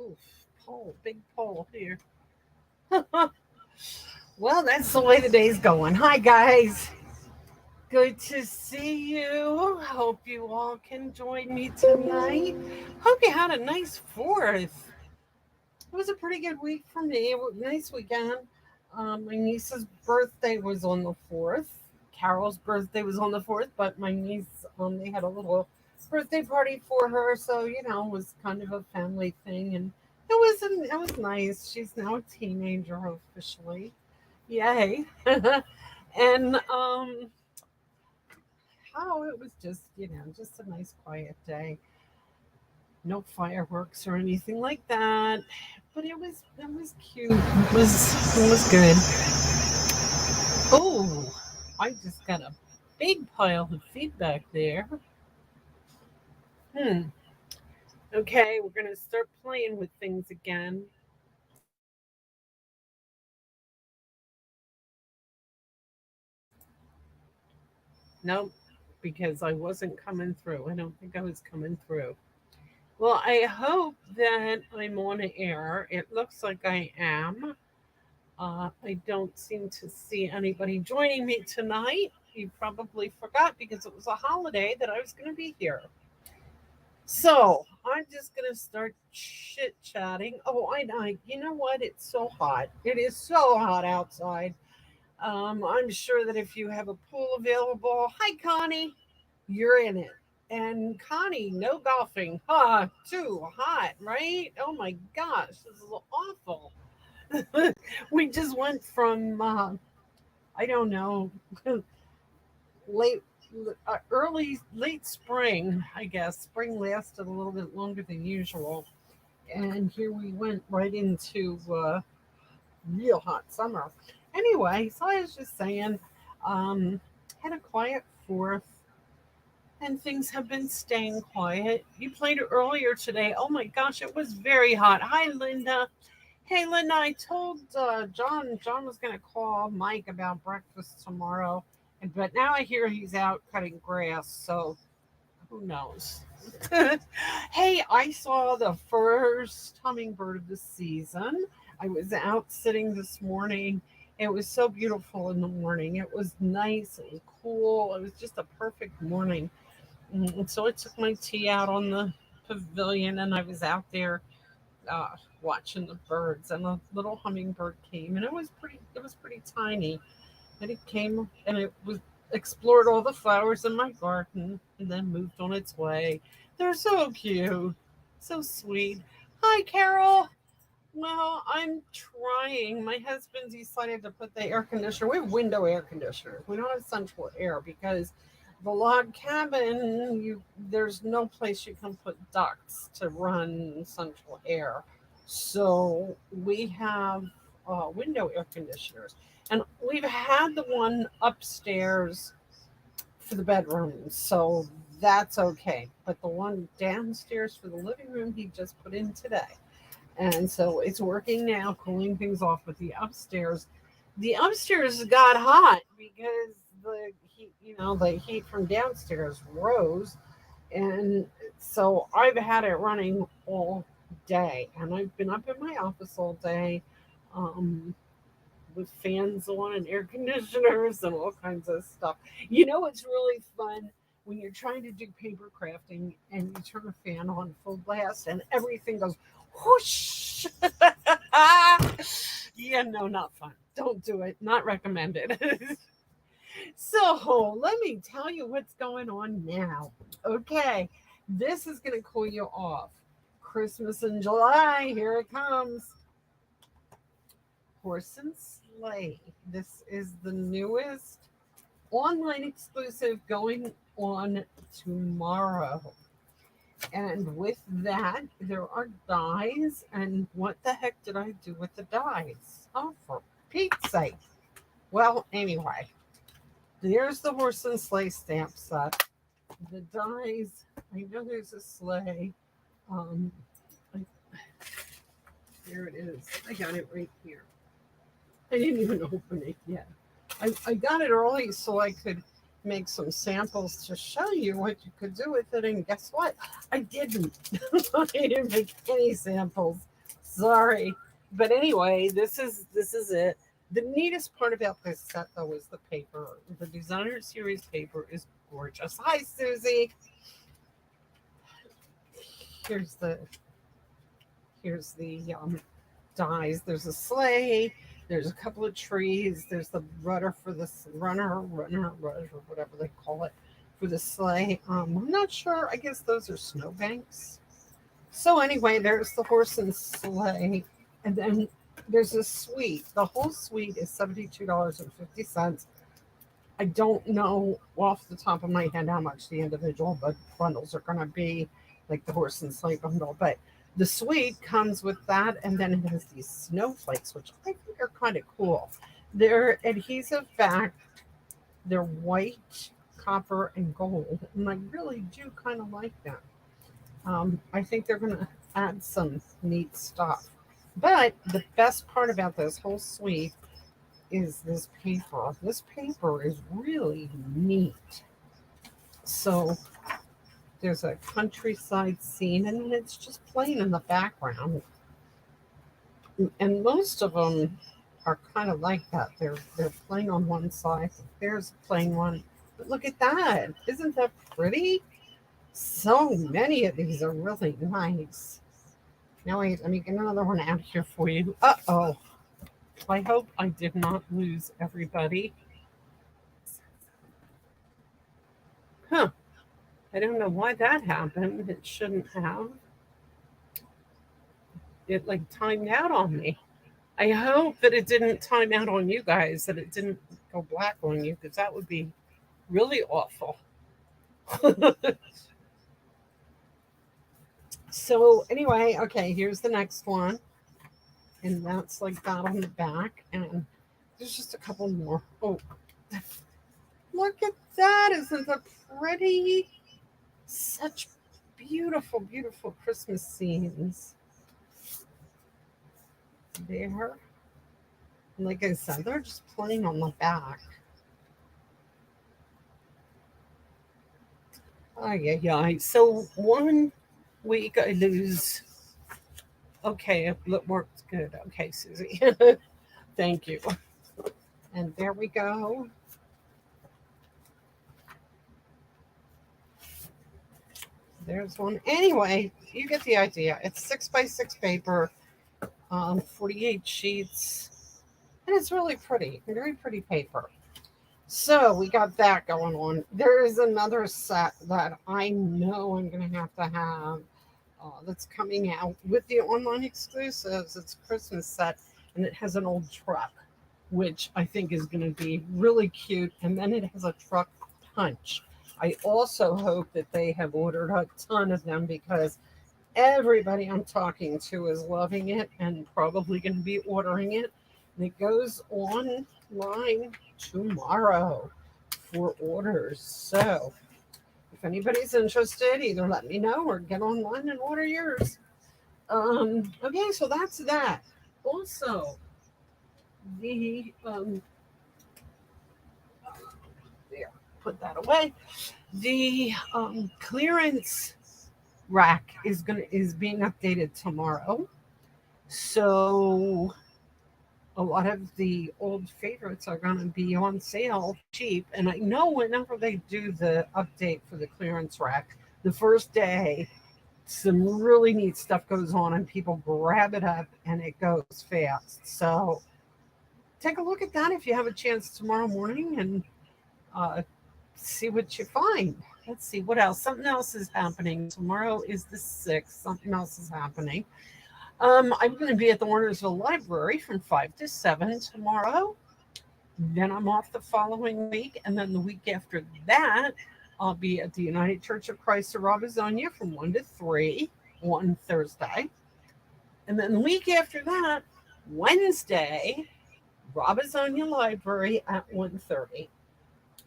Oof, pole, big pole here. Well, that's the way the day's going. Hi, guys. Good to see you. Hope you all can join me tonight. Hope you had a nice fourth. It was a pretty good week for me. It was a nice weekend. My niece's birthday was on the 4th. Carol's birthday was on the 4th, but my niece, they had a little birthday party for her. So, it was kind of a family thing. And it was nice. She's now a teenager officially. Yay. and, oh, it was just, just a nice quiet day. No fireworks or anything like that, but it was cute. It was good. Oh, I just got a big pile of feedback there. Hmm. Okay, we're gonna start playing with things again. Nope, because I wasn't coming through. I don't think I was coming through. Well, I hope that I'm on air. It looks like I am. I don't seem to see anybody joining me tonight. You probably forgot because it was a holiday that I was going to be here. So I'm just going to start chit chatting. Oh, you know what? It's so hot. It is so hot outside. I'm sure that if you have a pool available, hi, Connie, you're in it. And Connie, no golfing. Too hot, right? Oh my gosh, this is awful. We just went from I don't know, late, early, late spring. I guess spring lasted a little bit longer than usual, and here we went right into real hot summer. Anyway, so I was just saying, um, had a quiet fourth, and things have been staying quiet. You played earlier today. Oh my gosh, it was very hot. Hi, Linda. Hey, Linda, I told John was going to call Mike about breakfast tomorrow, but now I hear he's out cutting grass, so who knows? Hey, I saw the first hummingbird of the season. I was out sitting this morning. It was so beautiful in the morning. It was nice. It was cool. It was just a perfect morning. And so I took my tea out on the pavilion and I was out there uh, watching the birds, and a little hummingbird came, and it was pretty tiny, and it came and it was explored all the flowers in my garden, and then moved on its way. They're so cute, so sweet. Hi, Carol. Well, I'm trying. My husband decided to put the air conditioner. We have window air conditioners. We don't have central air because the log cabin, you there's no place you can put ducts to run central air. So we have window air conditioners, and we've had the one upstairs for the bedrooms, so that's okay. But the one downstairs for the living room, he just put in today, and so it's working now, cooling things off. But the upstairs got hot because the heat from downstairs rose, and so I've had it running all day, and I've been up in my office all day, um, with fans on and air conditioners and all kinds of stuff. It's really fun when you're trying to do paper crafting and you turn a fan on full blast and everything goes whoosh. Yeah, no, not fun. Don't do it. Not recommended. So let me tell you what's going on now. Okay, this is going to cool you off. Christmas in July, here it comes. Horse and Sleigh. This is the newest online exclusive going on tomorrow. And with that, there are dies. And what the heck did I do with the dies? Oh, for Pete's sake. Well, anyway, there's the horse and sleigh stamp set. The dies, I know there's a sleigh. Um, I, Here it is. I got it right here. I didn't even open it yet. I got it early so I could make some samples to show you what you could do with it. And guess what? I didn't. I didn't make any samples. Sorry. But anyway, this is it. The neatest part about this set though is the paper. The designer series paper is gorgeous. Hi Susie. Here's the here's the dies. There's a sleigh. There's a couple of trees. There's the rudder for this rudder, whatever they call it, for the sleigh. I'm not sure. I guess those are snowbanks. So anyway, there's the horse and sleigh, and then there's a suite. The whole suite is $72.50. I don't know off the top of my head how much the individual bundles are going to be, like the horse and sleigh bundle, but the suite comes with that, and then it has these snowflakes, which I think are kind of cool. They're adhesive back, they're white, copper, and gold, and I really do kind of like them. I think they're going to add some neat stuff. But the best part about this whole suite is this paper. This paper is really neat. So there's a countryside scene, and then it's just plain in the background. And most of them are kind of like that. They're plain on one side. There's a plain one. But look at that. Isn't that pretty? So many of these are really nice. Now wait, let me get another one out here for you. Uh-oh. I hope I did not lose everybody. Huh. I don't know why that happened. It shouldn't have. It like timed out on me. I hope that it didn't time out on you guys, that it didn't go black on you, because that would be really awful. So anyway, okay, here's the next one. And that's like that on the back. And there's just a couple more. Oh, look at that. Isn't that pretty? Such beautiful, beautiful Christmas scenes there. Like I said, they're just plain on the back. Oh, yeah, yeah. So 1 week I lose. Okay, it worked good. Okay, Susie. Thank you. And there we go. There's one. Anyway, you get the idea. It's 6x6 paper, 48 sheets, and it's really pretty. Very pretty paper. So we got that going on. There is another set that I know I'm going to have that's coming out with the online exclusives. It's a Christmas set, and it has an old truck, which I think is going to be really cute. And then it has a truck punch. I also hope that they have ordered a ton of them, because everybody I'm talking to is loving it and probably going to be ordering it. And it goes online tomorrow for orders. So if anybody's interested, either let me know or get online and order yours. Okay, so that's that. Also, the there, put that away. The clearance rack is being updated tomorrow. So a lot of the old favorites are going to be on sale cheap. And I know whenever they do the update for the clearance rack, the first day, some really neat stuff goes on and people grab it up and it goes fast. So take a look at that if you have a chance tomorrow morning, and uh, see what you find. Let's see what else. Something else is happening. Tomorrow is the 6th. Something else is happening. I'm going to be at the Warnersville Library from 5 to 7 tomorrow. Then I'm off the following week. And then the week after that, I'll be at the United Church of Christ of Robizonia from 1 to 3 on Thursday. And then the week after that, Wednesday, Robizonia Library at 1:30.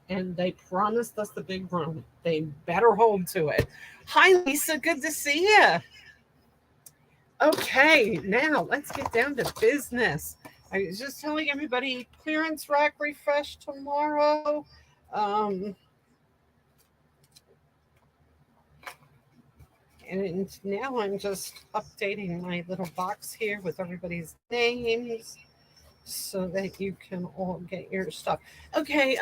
And they promised us the big room. They better hold to it. Hi, Lisa. Good to see you. Okay, now let's get down to business. I was just telling everybody, clearance rack refresh tomorrow. And now I'm just updating my little box here with everybody's names so that you can all get your stuff. Okay,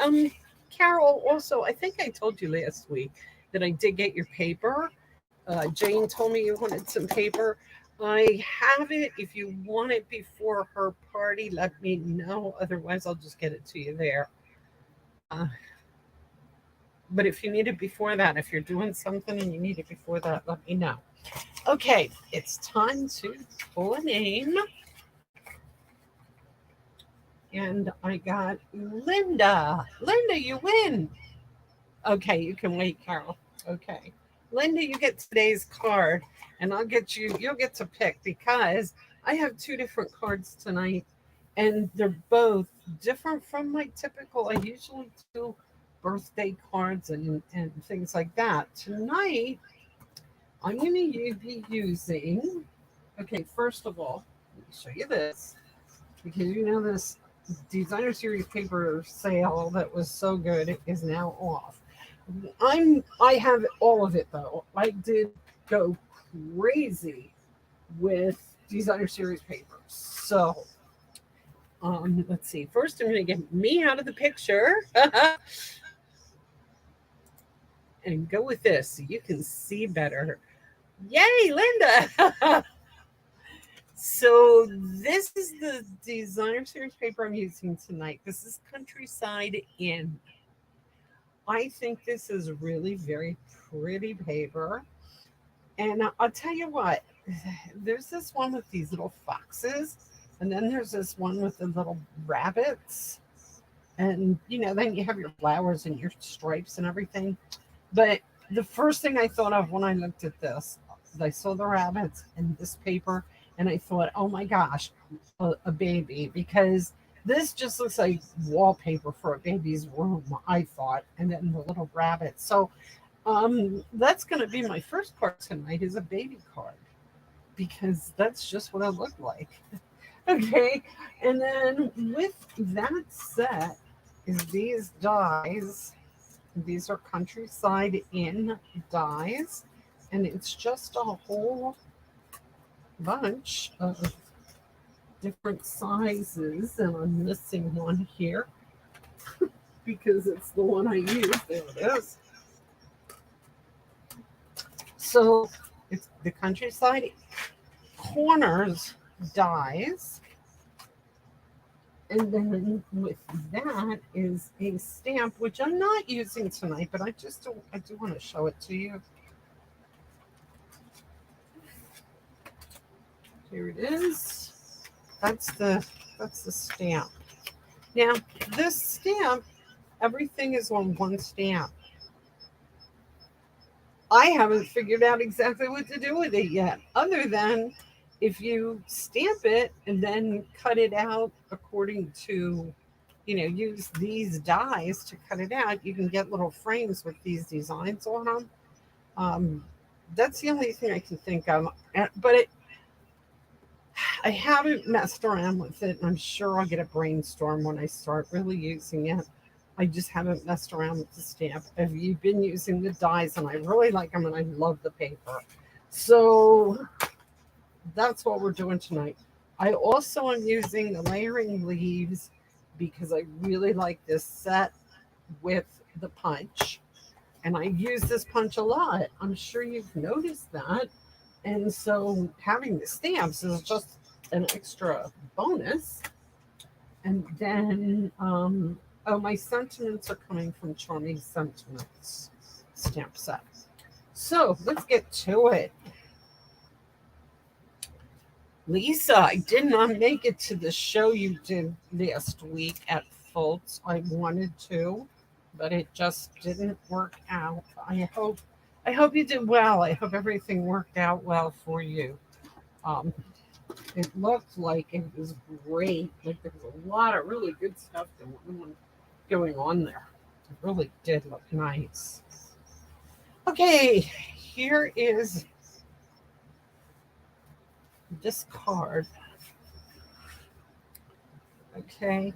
Carol, also, I think I told you last week that I did get your paper. Jane told me you wanted some paper. I have it. If you want it before her party, let me know. Otherwise, I'll just get it to you there. Uh, but if you need it before that, if you're doing something and you need it before that, let me know. Okay, it's time to pull a name. And I got Linda. Linda, you win. Okay, you can wait, Carol. Okay. Linda, you get today's card, and you'll get to pick because I have two different cards tonight, and they're both different from my typical. I usually do birthday cards and things like that. Tonight, I'm going to be using, okay, first of all, let me show you this because you know this designer series paper sale that was so good is now off. I have all of it though. I did go crazy with designer series papers. So let's see. First I'm gonna get me out of the picture and go with this so you can see better. Yay, Linda! So this is the designer series paper I'm using tonight. This is Countryside Inn. I think this is really very pretty paper. And I'll tell you what, there's this one with these little foxes, and then there's this one with the little rabbits. And, then you have your flowers and your stripes and everything. But the first thing I thought of when I looked at this, I saw the rabbits and this paper, and I thought, oh my gosh, a baby, because this just looks like wallpaper for a baby's room, I thought, and then the little rabbits. So that's going to be my first card tonight is a baby card because that's just what I look like. Okay, and then with that set is these dies. These are Countryside Inn dies, and it's just a whole bunch of different sizes, and I'm missing one here because it's the one I use. There it is. So it's the Countryside Corners dies. And then with that is a stamp, which I'm not using tonight, but I do want to show it to you. Here it is. That's the stamp. Now this stamp, everything is on one stamp. I haven't figured out exactly what to do with it yet, other than if you stamp it and then cut it out according to, use these dies to cut it out, you can get little frames with these designs on them. That's the only thing I can think of. But I haven't messed around with it. And I'm sure I'll get a brainstorm when I start really using it. I just haven't messed around with the stamp. Have you been using the dies? And I really like them and I love the paper. So that's what we're doing tonight. I also am using the layering leaves because I really like this set with the punch. And I use this punch a lot. I'm sure you've noticed that. And so having the stamps is just an extra bonus. And then, my sentiments are coming from Charming Sentiments stamp set. So let's get to it. Lisa, I did not make it to the show you did last week at Fultz. I wanted to, but it just didn't work out. I hope you did well. I hope everything worked out well for you. Um, it looked like it was great. Like there was a lot of really good stuff going on there. It really did look nice. Okay, here is this card. Okay,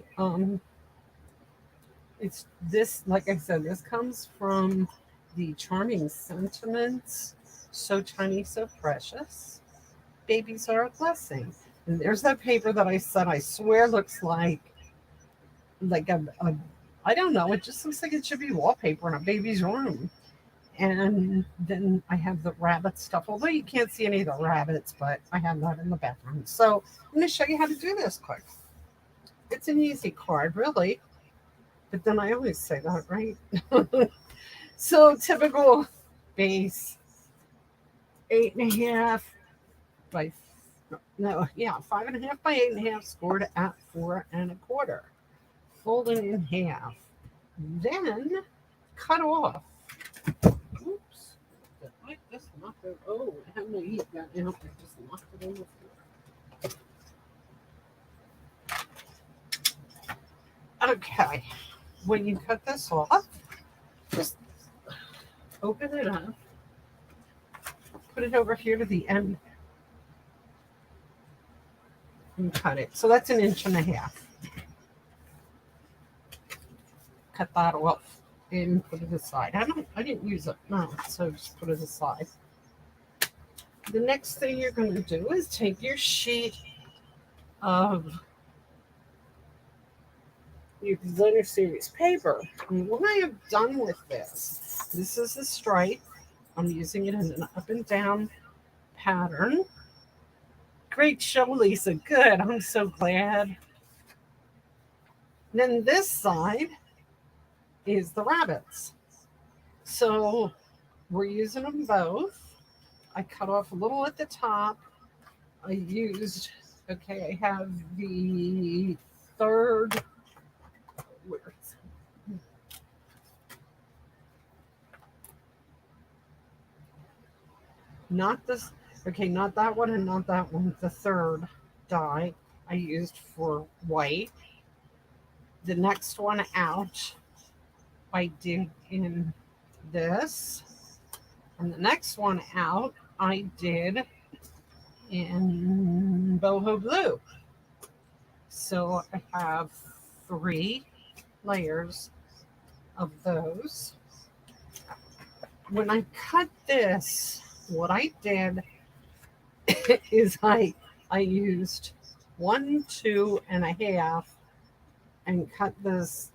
it's this, like I said, this comes from the Charming Sentiments So tiny, so precious. Babies are a blessing. And there's that paper that I said I swear looks like a I don't know, it just looks like it should be wallpaper in a baby's room. And then I have the rabbit stuff, although you can't see any of the rabbits, but I have that in the background. So I'm going to show you how to do this quick. It's an easy card, really. But then I always say that, right? So typical base, 8.5 by, no, yeah, 5.5 by 8.5, scored at 4.25. Fold it in half. Then cut off. Oops. I just knocked it. Oh, I have no heat got out. I just knocked it on the floor. Okay. When you cut this off, just open it up. Put it over here to the end and cut it. So that's 1.5 inches. Cut that off and put it aside. I didn't use it, no, so just put it aside. The next thing you're going to do is take your sheet of your designer series paper. And when I have done with this is the stripe. I'm using it in an up and down pattern. Great show, Lisa. Good. I'm so glad. Then this side is the rabbits. So we're using them both. I cut off a little at the top. I used, okay, I have the third, where is it? Not this, okay, not that one and not that one. The third die I used for white. The next one out, I did in this. And the next one out, I did in boho blue. So I have 3 layers of those. When I cut this, what I did is I used 1, 2.5 and cut this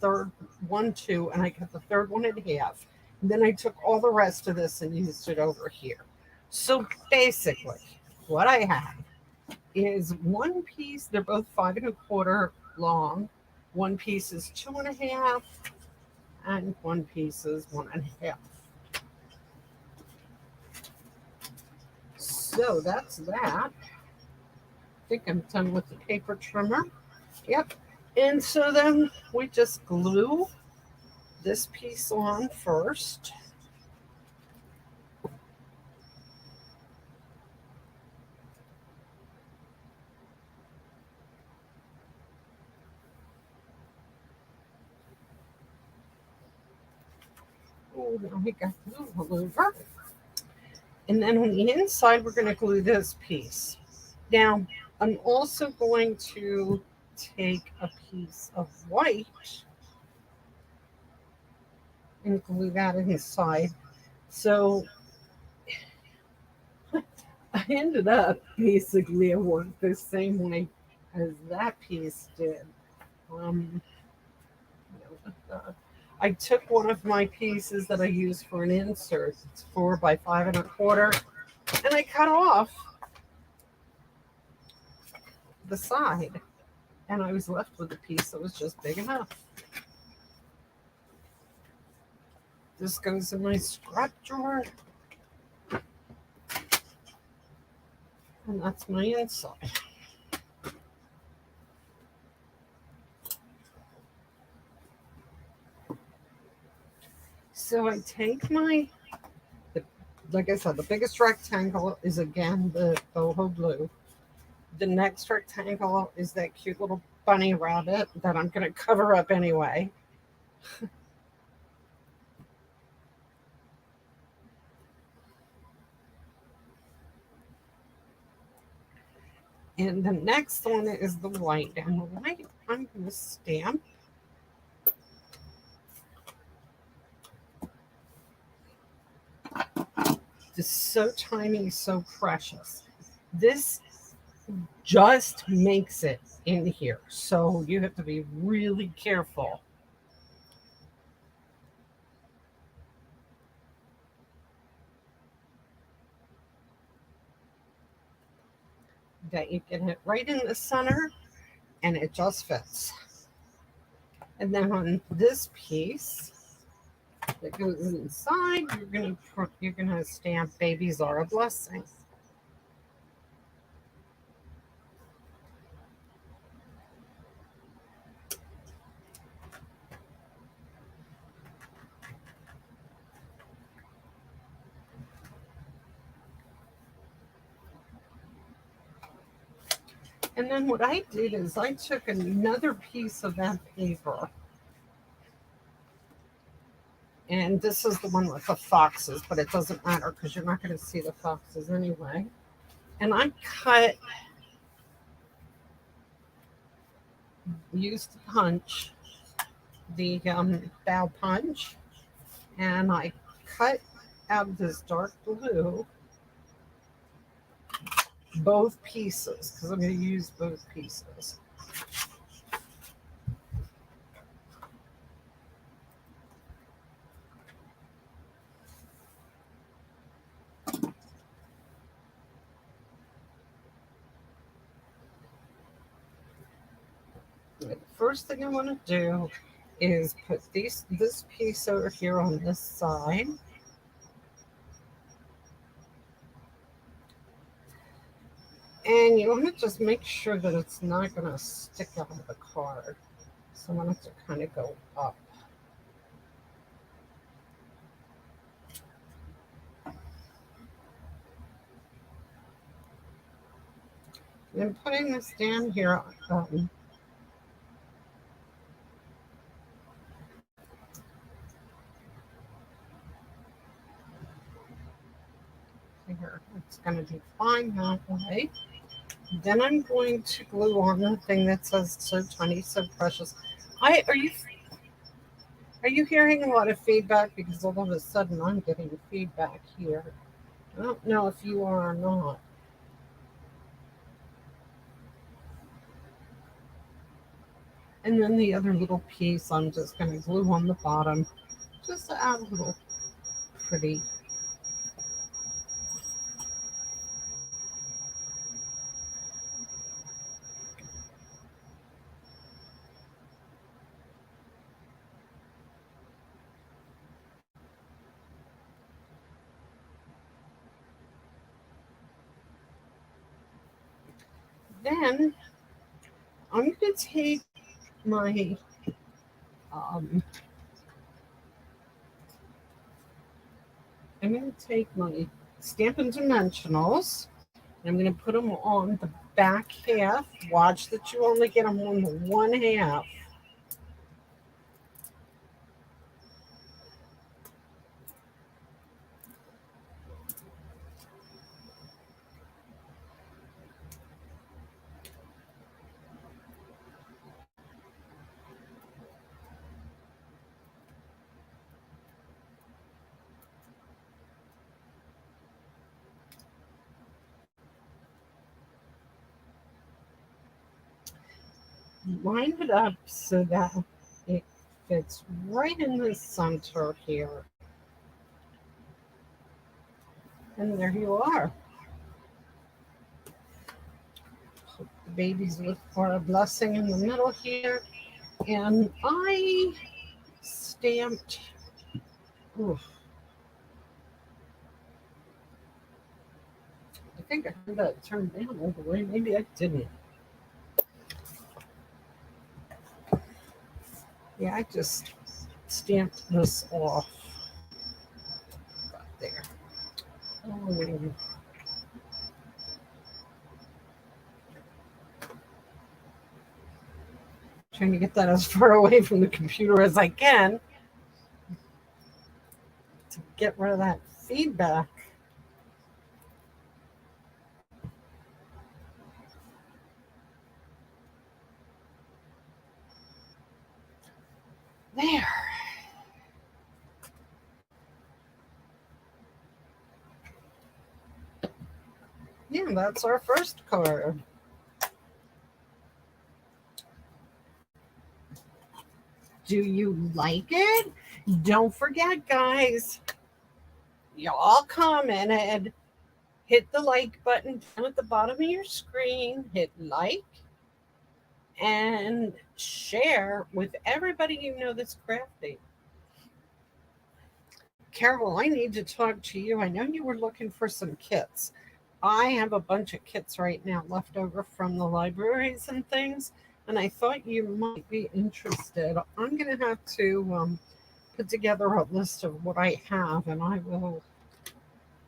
third 1, 2, and I cut the third one in half. And then I took all the rest of this and used it over here. So basically, what I have is one piece. They're both 5.25 long. One piece is 2.5, and one piece is 1.5. So that's that. I think I'm done with the paper trimmer. Yep. And so then we just glue this piece on first. Oh, now we got glue all over. And then on the inside, we're going to glue this piece. Now, I'm also going to take a piece of white and glue that inside. So I ended up basically it worked the same way as that piece did. I took one of my pieces that I use for an insert. It's 4 by 5.25, and I cut off the side, and I was left with a piece that was just big enough. This goes in my scrap drawer, and that's my inside. So I take like I said, the biggest rectangle is again the boho blue. The next rectangle is that cute little bunny rabbit that I'm going to cover up anyway. And the next one is the white. And the white I'm going to stamp. This is so tiny, so precious. This just makes it in here. So you have to be really careful that you get it right in the center and it just fits. And then on this piece that goes inside, you're gonna stamp "Babies Are a Blessing." And then what I did is I took another piece of that paper, and this is the one with the foxes, but it doesn't matter because you're not going to see the foxes anyway. And I used to punch the bow punch, and I cut out of this dark blue both pieces because I'm going to use both pieces. The first thing I want to do is put this piece over here on this side. And you want to just make sure that it's not going to stick out of the card. So I want it to kind of go up. And putting this down here, here, it's going to be fine that way. Then I'm going to glue on the thing that says "So Tiny, So Precious." Are you hearing a lot of feedback? Because all of a sudden I'm getting feedback here. I don't know if you are or not. And then the other little piece I'm just going to glue on the bottom just to add a little pretty. Then I'm going to take my um, Stampin' Dimensionals. I'm going to put them on the back half. Watch that you only get them on the one half. Line it up so that it fits right in the center here. And there you are. The babies are a blessing in the middle here. And I stamped, oof, I think I had that turned down all the way. Maybe I didn't. Yeah, I just stamped this off. Right there. Oh, trying to get that as far away from the computer as I can to get rid of that feedback. There. Yeah, that's our first card. Do you like it? Don't forget, guys, y'all commented. Hit the like button down at the bottom of your screen. Hit like and share with everybody you know that's crafty. Carol, I need to talk to you. I know you were looking for some kits. I have a bunch of kits right now left over from the libraries and things, and I thought you might be interested. I'm going to have to put together a list of what I have, and I will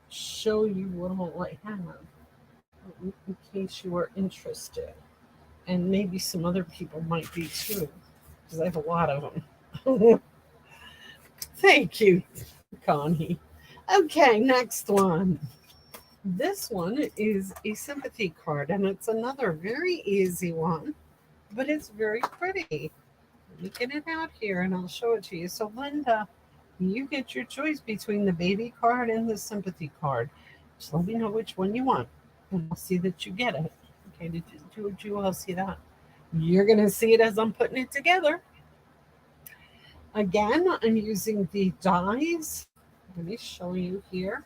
show you what all I have in case you are interested. And maybe some other people might be too, because I have a lot of them. Thank you, Connie. Okay, next one. This one is a sympathy card, and it's another very easy one, but it's very pretty. Let me get it out here and I'll show it to you. So, Linda, you get your choice between the baby card and the sympathy card. Just let me know which one you want, and I'll see that you get it. Okay, did you all see that? You're going to see it as I'm putting it together. Again, I'm using the dies. Let me show you here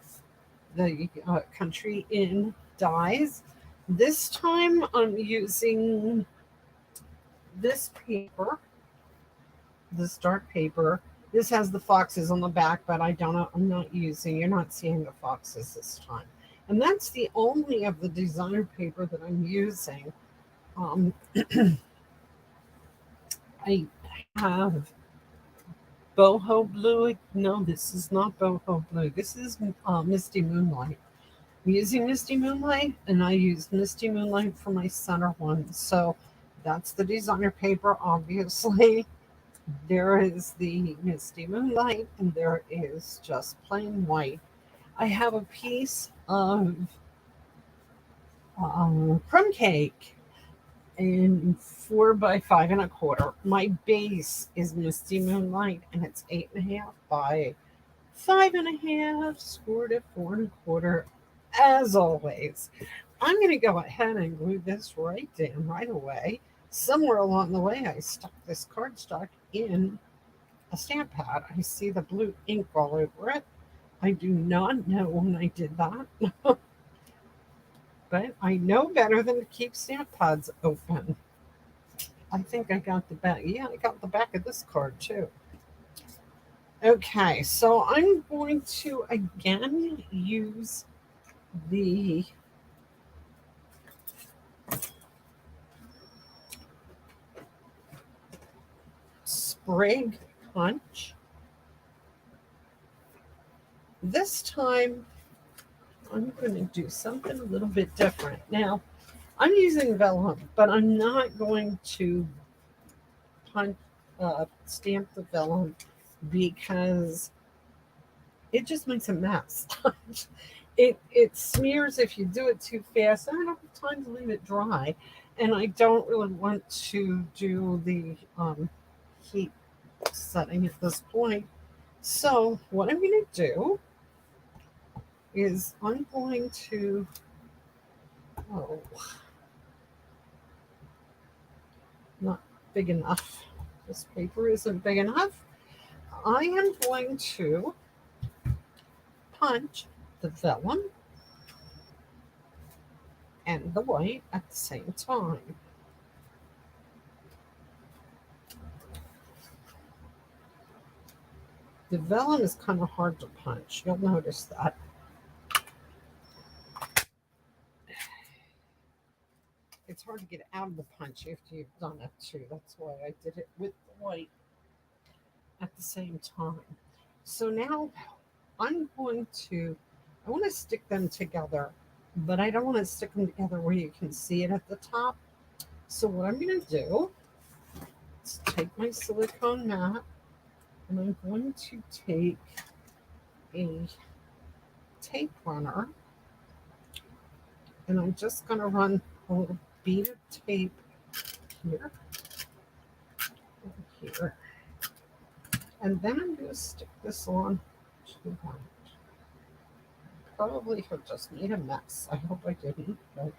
the country in dies. This time I'm using this paper, this dark paper. This has the foxes on the back, but I'm not using, you're not seeing the foxes this time. And that's the only of the designer paper that I'm using. Um, I have boho blue. No, this is not boho blue. This is Misty Moonlight. I'm using Misty Moonlight, and I used Misty Moonlight for my center one. So that's the designer paper, obviously. There is the Misty Moonlight, and there is just plain white. I have a piece of crumb cake in 4 by 5 1/4. My base is Misty Moonlight, and it's 8.5 by 5.5, scored at 4 1/4. As always, I'm going to go ahead and glue this right down right away. Somewhere along the way, I stuck this cardstock in a stamp pad. I see the blue ink all over it. I do not know when I did that, but I know better than to keep stamp pads open. I think I got the back. Yeah, I got the back of this card too. Okay, so I'm going to again use the sprig punch. This time I'm going to do something a little bit different. Now, I'm using vellum, but I'm not going to punch, stamp the vellum because it just makes a mess. It smears if you do it too fast. I don't have time to leave it dry, and I don't really want to do the heat setting at this point. So what I'm going to do is I'm going to, oh, not big enough. This paper isn't big enough. I am going to punch the vellum and the white at the same time. The vellum is kind of hard to punch. You'll notice that. It's hard to get out of the punch after you've done it too. That's why I did it with the white at the same time. So now I want to stick them together, but I don't want to stick them together where you can see it at the top. So what I'm going to do is take my silicone mat, and I'm going to take a tape runner, and I'm just going to run a little bead of tape here, and here, and then I'm going to stick this on to that. probably have just made a mess. I hope I didn't, but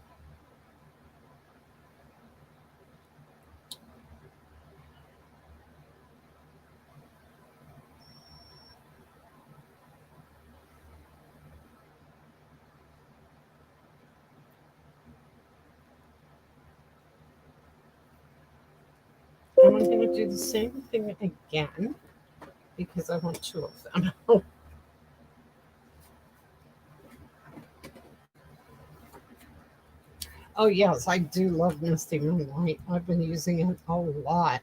I'm going to do the same thing again because I want two of them. Oh, yes, I do love Misty Moonlight. I've been using it a lot.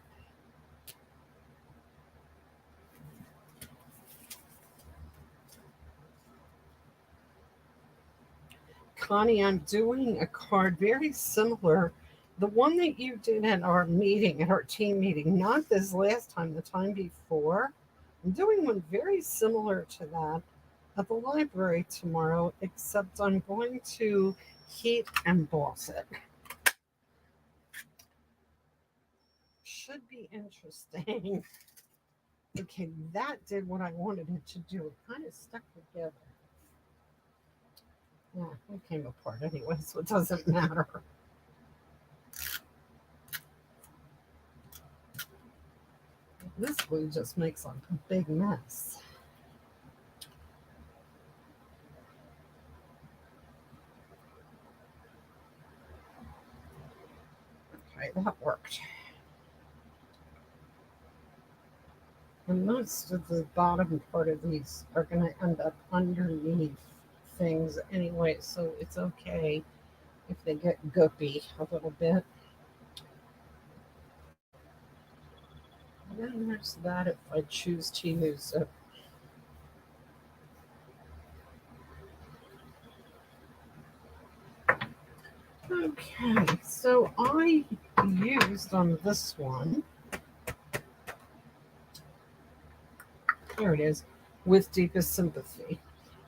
Connie, I'm doing a card very similar. The one that you did at our meeting, at our team meeting, not this last time, the time before. I'm doing one very similar to that at the library tomorrow, except I'm going to heat emboss it. Should be interesting. Okay, that did what I wanted it to do. It kind of stuck together. Yeah, it came apart anyway, so it doesn't matter. This glue just makes a big mess. Okay, that worked. And most of the bottom part of these are going to end up underneath things anyway, so it's okay if they get goopy a little bit. And then there's that if I choose to use it. Okay, so I used on this one, here it is, with deepest sympathy.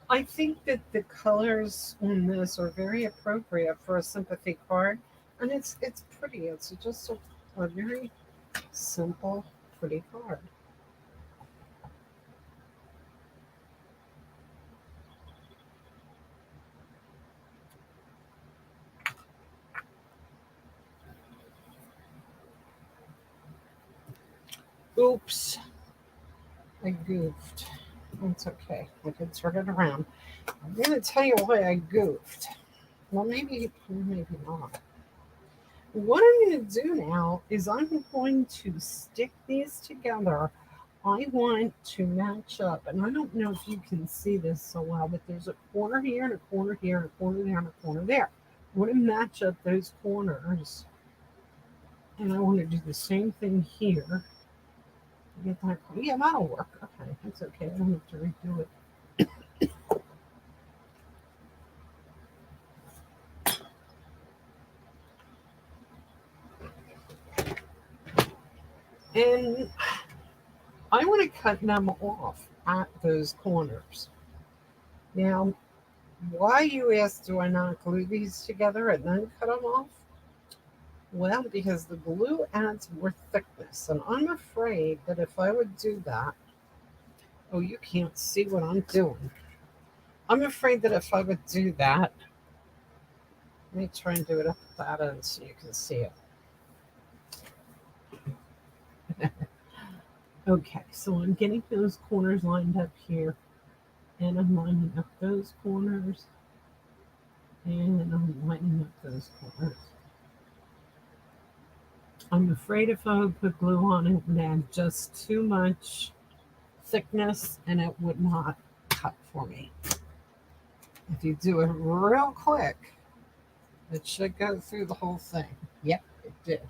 I think that the colors on this are very appropriate for a sympathy card, and it's pretty. It's just a very simple, pretty card. Oops, I goofed. It's okay. I can turn it around. I'm going to tell you why I goofed. Well, maybe not. What I'm going to do now is I'm going to stick these together. I want to match up, and I don't know if you can see this so well, but there's a corner here and a corner here and a corner there and a corner there. I want to match up those corners, and I want to do the same thing here. Get that? Yeah, that'll work. Okay, that's okay. I don't have to redo it. And I want to cut them off at those corners. Now, why, you ask, do I not glue these together and then cut them off? Well, because the glue adds more thickness, and I'm afraid that if I would do that, oh, you can't see what I'm doing. I'm afraid that if I would do that, let me try and do it up at that end so you can see it. Okay, so I'm getting those corners lined up here, and I'm lining up those corners, and I'm lining up those corners. I'm afraid if I would put glue on it, it would add just too much thickness and it would not cut for me. If you do it real quick, it should go through the whole thing. Yep, it did.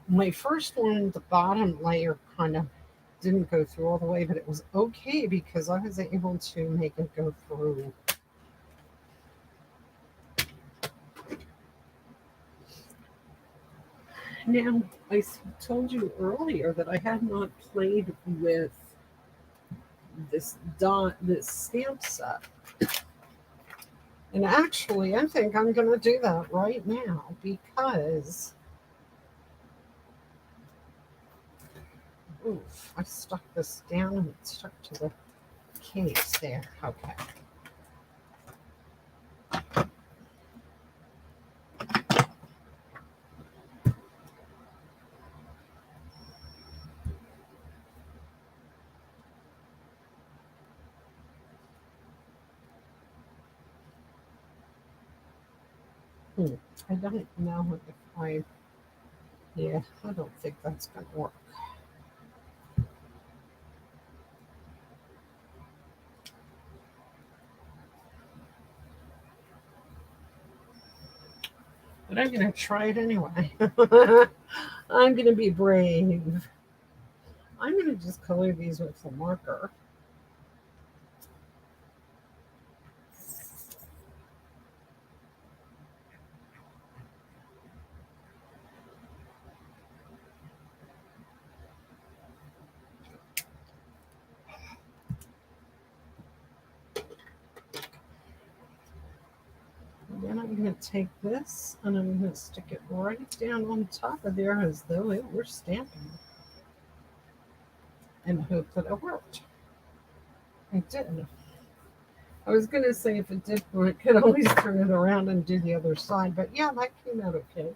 My first one, the bottom layer kind of didn't go through all the way, but it was okay because I was able to make it go through. Now, told you earlier that I had not played with this stamp set. And actually, I think I'm going to do that right now because, oof, I stuck this down and it stuck to the case there. Okay. Hmm. I don't know if I, yeah, I don't think that's going to work. But I'm going to try it anyway. I'm going to be brave. I'm going to just color these with a marker. And then I'm going to take this and I'm going to stick it right down on top of there as though it were stamping and hope that it worked. It did. I was going to say if it did, we could always turn it around and do the other side, but yeah, that came out okay.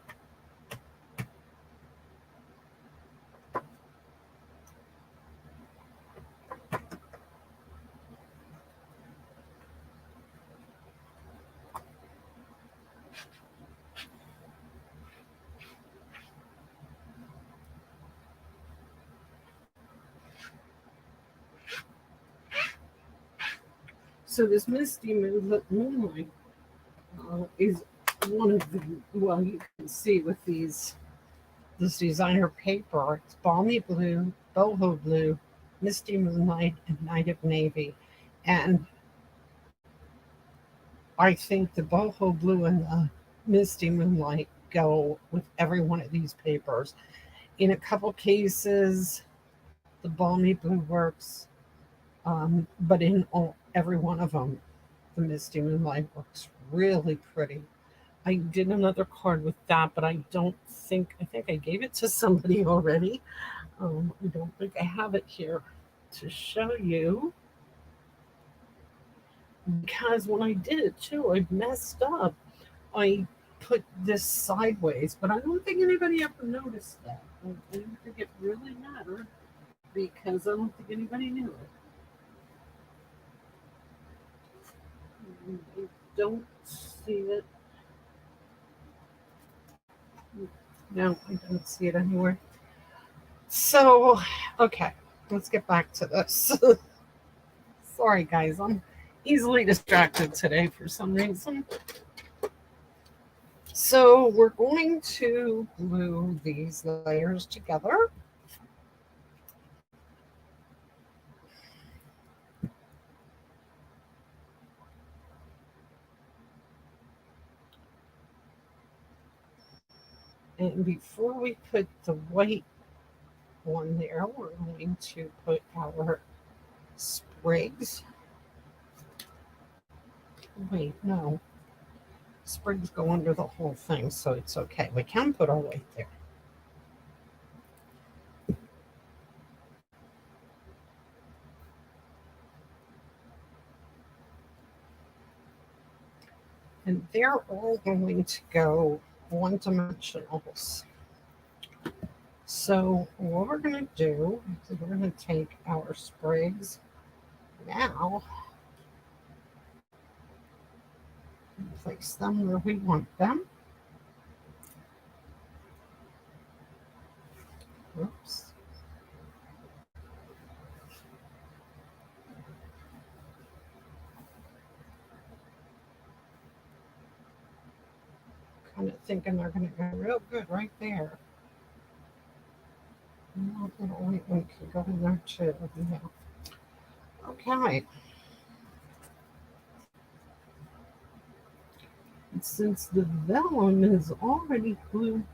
So this misty moonlight is one of the, well, you can see with this designer paper, it's balmy blue, boho blue, misty moonlight, and night of navy. And I think the boho blue and the misty moonlight go with every one of these papers. In a couple cases, the balmy blue works, but in every one of them, the misty moonlight works really pretty. I did another card with that, but I think I gave it to somebody already. I don't think I have it here to show you because when I did it too, I messed up. I put this sideways, but I don't think anybody ever noticed that. I don't think it really mattered because I don't think anybody knew it. I don't see it. No, I don't see it anywhere. So, okay, let's get back to this. Sorry, guys, I'm easily distracted today for some reason. So, we're going to glue these layers together. And before we put the white one there, we're going to put our sprigs. Wait, no. Sprigs go under the whole thing, so it's okay. We can put our white there. And they're all going to go one dimensionals. So what we're going to do is we're going to take our sprigs now and place them where we want them. Oops. Kind of thinking they're going to go real good right there. And that little white one can go in there too. Yeah. Okay. And since the vellum is already glued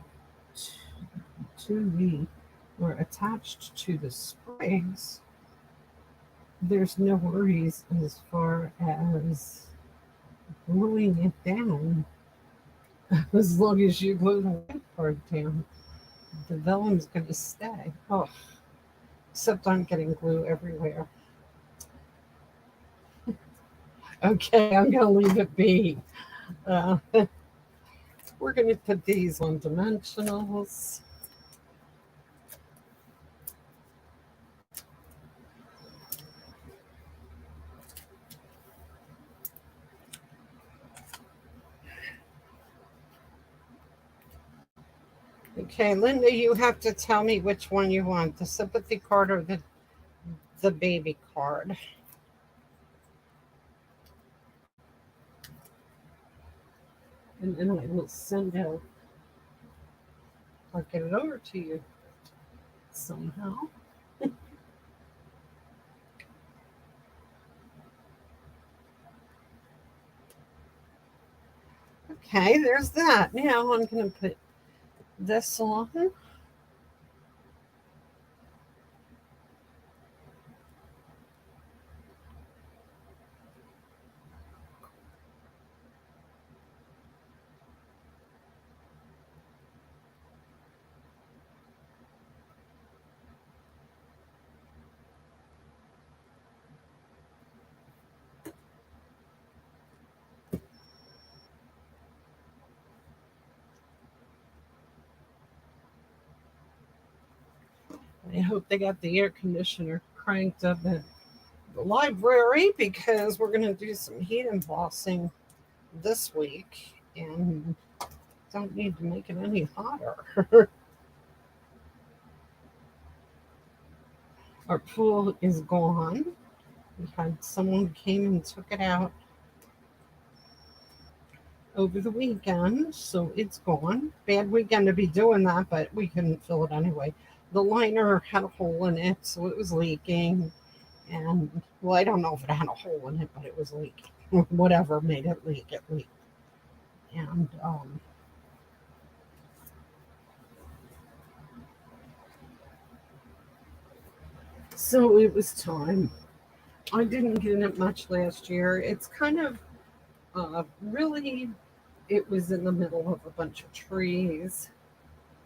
to the or attached to the sprigs, there's no worries as far as gluing it down. As long as you glue the white part down, the vellum's going to stay. Oh, except I'm getting glue everywhere. Okay, I'm going to leave it be. Uh, we're going to put these on dimensionals. Okay, Linda, you have to tell me which one you want, the sympathy card or the baby card. And then I will send out, I'll get it over to you somehow. Okay, there's that. Now I'm going to put this on. I hope they got the air conditioner cranked up at the library because we're going to do some heat embossing this week and don't need to make it any hotter. Our pool is gone. We had someone came and took it out over the weekend, so it's gone. Bad weekend to be doing that, but we couldn't fill it anyway. The liner had a hole in it, so it was leaking. And well, I don't know if it had a hole in it, but it was leaking. Whatever made it leak, it leaked. And so it was time. I didn't get it much last year. It's kind of really, it was in the middle of a bunch of trees,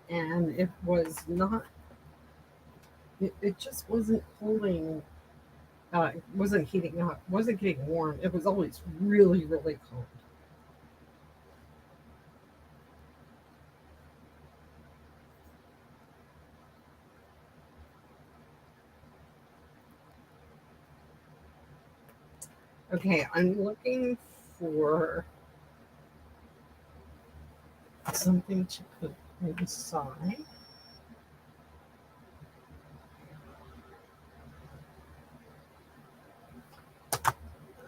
and it was not, it just wasn't cooling. It wasn't heating up, wasn't getting warm. It was always really, really cold. Okay, I'm looking for something to put inside.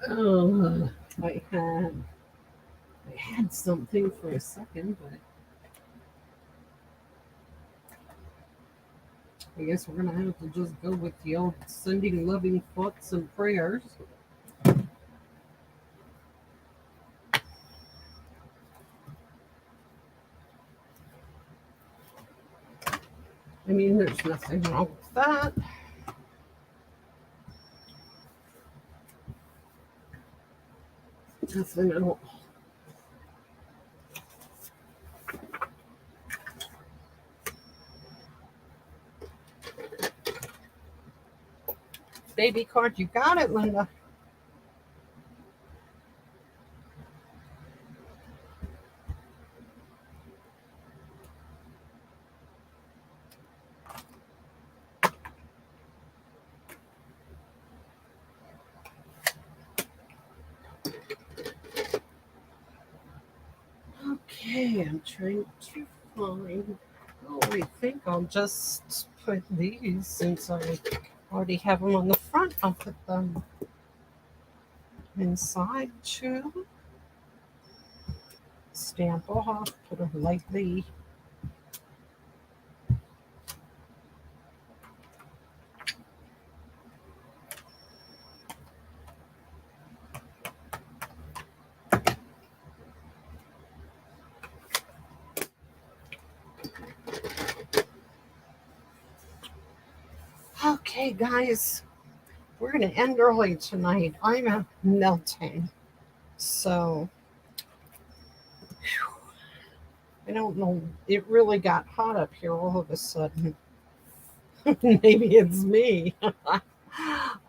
Oh, I had I had something for a second, but I guess we're gonna have to just go with the old sending loving thoughts and prayers. I mean, there's nothing wrong with that. Nothing at all. Baby card, you got it, Linda. Okay, I'm trying to find. Oh, I think I'll just put these since I already have them on the front. I'll put them inside too. Stamp off, put them lightly. Okay, guys, we're going to end early tonight. I'm melting. So, I don't know. It really got hot up here all of a sudden. Maybe it's me.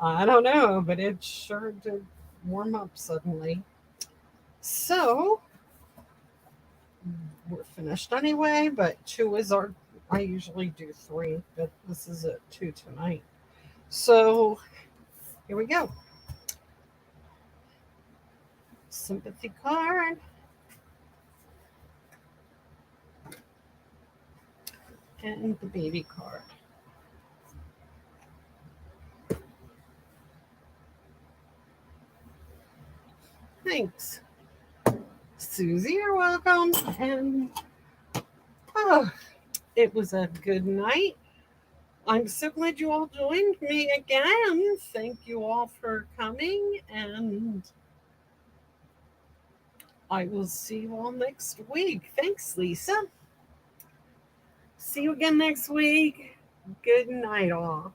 I don't know, but it sure did warm up suddenly. So, we're finished anyway, but two is our, I usually do three, but this is a two tonight. So, here we go. Sympathy card. and the baby card. Thanks. Susie, you're welcome. And oh, it was a good night. I'm so glad you all joined me again. Thank you all for coming, and I will see you all next week. Thanks, Lisa. See you again next week. Good night, all.